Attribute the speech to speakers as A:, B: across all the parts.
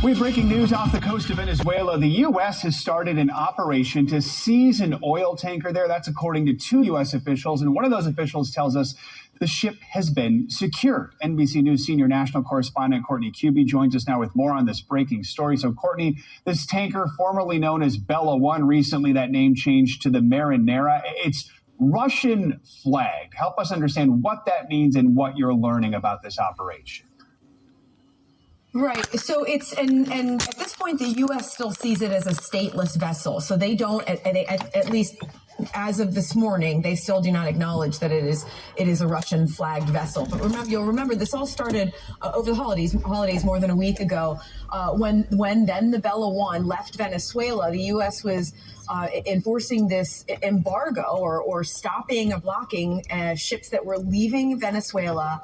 A: We have breaking news off the coast of Venezuela. The U.S. has started an operation to seize an oil tanker there. That's according to two U.S. officials. And one of those officials tells us the ship has been secured. NBC News senior national correspondent Courtney Cubey joins us now with more on this breaking story. So, Courtney, this tanker, formerly known as Bella One, recently that name changed to the Marinera. It's Russian flagged. Help us understand what that means and what you're learning about this operation.
B: Right. So it's and at this point, the U.S. still sees it as a stateless vessel. So they don't, at least as of this morning, they still do not acknowledge that it is a Russian flagged vessel. But you'll remember this all started over the holidays more than a week ago, when then the Bella One left Venezuela. The U.S. was enforcing this embargo or stopping or blocking ships that were leaving Venezuela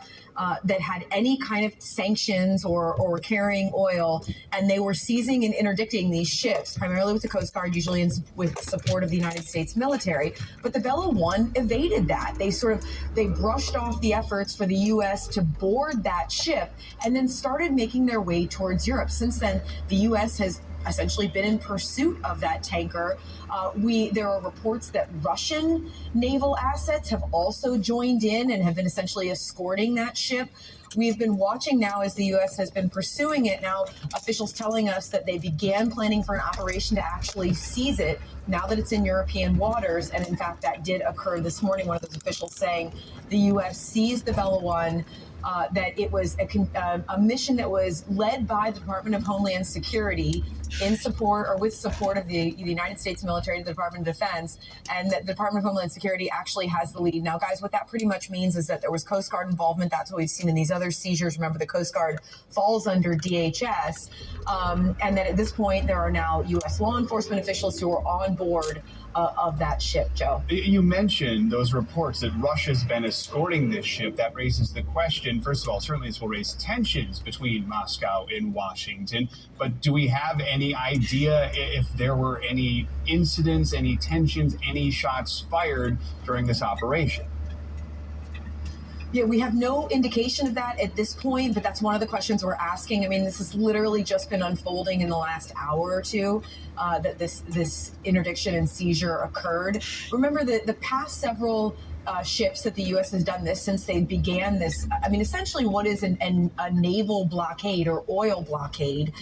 B: that had any kind of sanctions or carrying oil, and they were seizing and interdicting these ships, primarily with the Coast Guard, usually with support of the United States military. But the Bella One evaded that. They brushed off the efforts for the U.S. to board that ship and then started making their way towards Europe. Since then, the U.S. has essentially been in pursuit of that tanker. There are reports that Russian naval assets have also joined in and have been essentially escorting that ship. We've been watching now as the U.S. has been pursuing it. Now, officials telling us that they began planning for an operation to actually seize it now that it's in European waters. And in fact, that did occur this morning. One of those officials saying the U.S. seized the Bella One, that it was a mission that was led by the Department of Homeland Security in support or with support of the United States military and the Department of Defense, and that the Department of Homeland Security actually has the lead. Now, guys, what that pretty much means is that there was Coast Guard involvement. That's what we've seen in these other seizures. Remember, the Coast Guard falls under DHS, and that at this point, there are now U.S. law enforcement officials who are on board of that ship, Joe.
A: You mentioned those reports that Russia's been escorting this ship. That raises the question, first of all, certainly this will raise tensions between Moscow and Washington, but do we have any idea if there were any incidents, any tensions, any shots fired during this operation?
B: Yeah, we have no indication of that at this point, but that's one of the questions we're asking. I mean, this has literally just been unfolding in the last hour or two, that this interdiction and seizure occurred. Remember that the past several ships that the U.S. has done this since they began this. I mean, essentially what is a naval blockade or oil blockade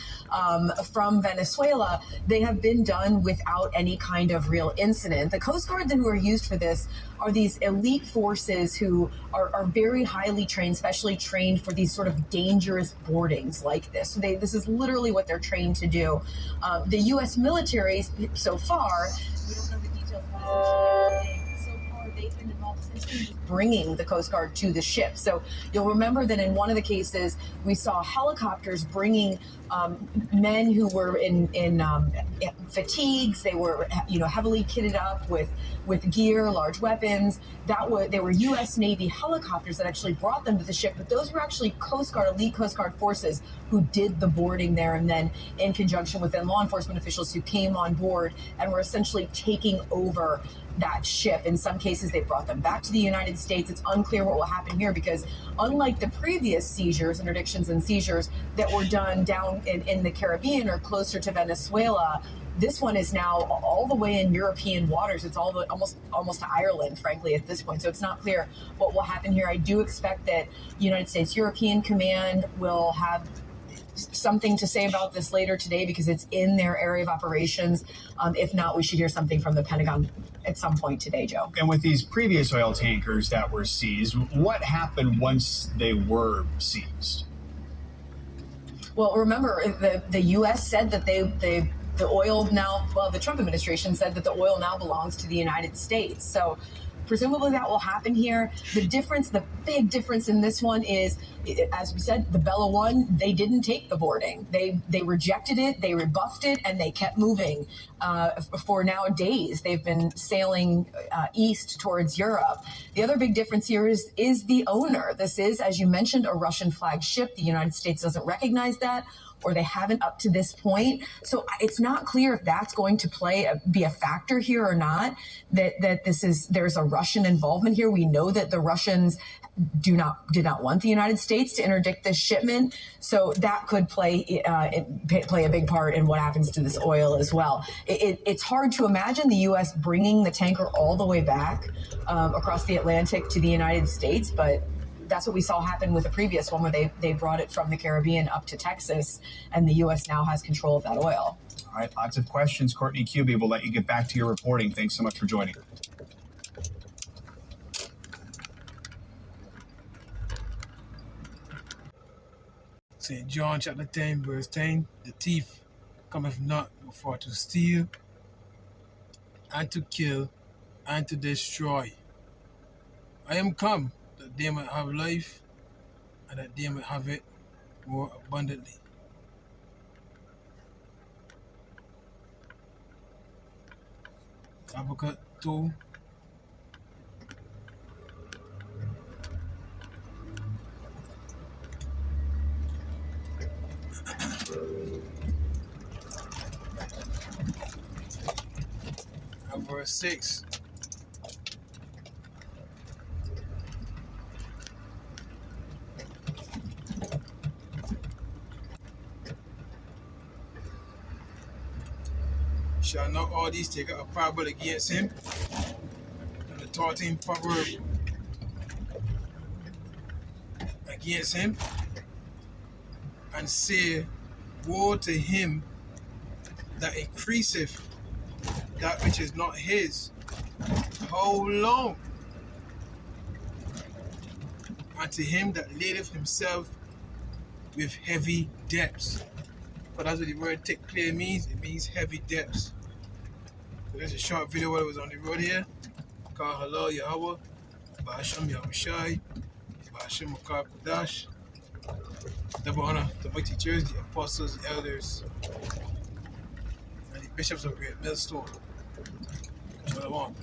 B: from Venezuela, they have been done without any kind of real incident. The Coast Guard who are used for this are these elite forces who are very highly trained, specially trained for these sort of dangerous boardings like this. So this is literally what they're trained to do. The U.S. military, so far, we don't know the details of this. They've been involved in bringing the Coast Guard to the ship. So you'll remember that in one of the cases, we saw helicopters bringing men who were in fatigues. They were, heavily kitted up with gear, large weapons. They were U.S. Navy helicopters that actually brought them to the ship. But those were actually Coast Guard, elite Coast Guard forces who did the boarding there, and then in conjunction with law enforcement officials who came on board and were essentially taking over that ship. In some cases, they brought them back to the United States. It's unclear what will happen here because unlike the previous seizures, interdictions and seizures that were done down in the Caribbean or closer to Venezuela, this one is now all the way in European waters. It's almost to Ireland, frankly, at this point. So it's not clear what will happen here. I do expect that United States European Command will have something to say about this later today because it's in their area of operations. If not, we should hear something from the Pentagon at some point today, Joe.
A: And with these previous oil tankers that were seized, what happened once they were seized?
B: Well, remember, the U.S. said that the oil now, well, the Trump administration said that the oil now belongs to the United States. So presumably that will happen here. The big difference in this one is, as we said, the Bella One, they didn't take the boarding. They rejected it, they rebuffed it, and they kept moving. For now days, they've been sailing east towards Europe. The other big difference here is the owner. This is, as you mentioned, a Russian flagged ship. The United States doesn't recognize that. or they haven't up to this point. So it's not clear if that's going to be a factor here or not, that there's a Russian involvement here. We know that the Russians did not want the United States to interdict this shipment, so that could play a big part in what happens to this oil as well. It's hard to imagine the U.S. bringing the tanker all the way back across the Atlantic to the United States, but that's what we saw happen with the previous one, where they brought it from the Caribbean up to Texas, and the U.S. now has control of that oil.
A: All right, lots of questions. Courtney Cubey, we'll let you get back to your reporting. Thanks so much for joining.
C: St. John chapter 10, verse 10, the thief cometh not before to steal, and to kill, and to destroy. I am come that they might have life, and that they might have it more abundantly. Habbakuk 2, and verse 6. Shall not all these take a parable against him? And the 13th proverb against him, and say, woe to him that increaseth that which is not his. How long? And to him that ladeth himself with heavy debts. But that's what the word take clear means. It means heavy debts. So there's a short video while I was on the road here. Called Halal Yahweh, Ba'ashem Yahushai, Ba'ashem Makar Kodash. Double honor to my teachers, the apostles, the elders, and the bishops of Great Millstone. Shalom.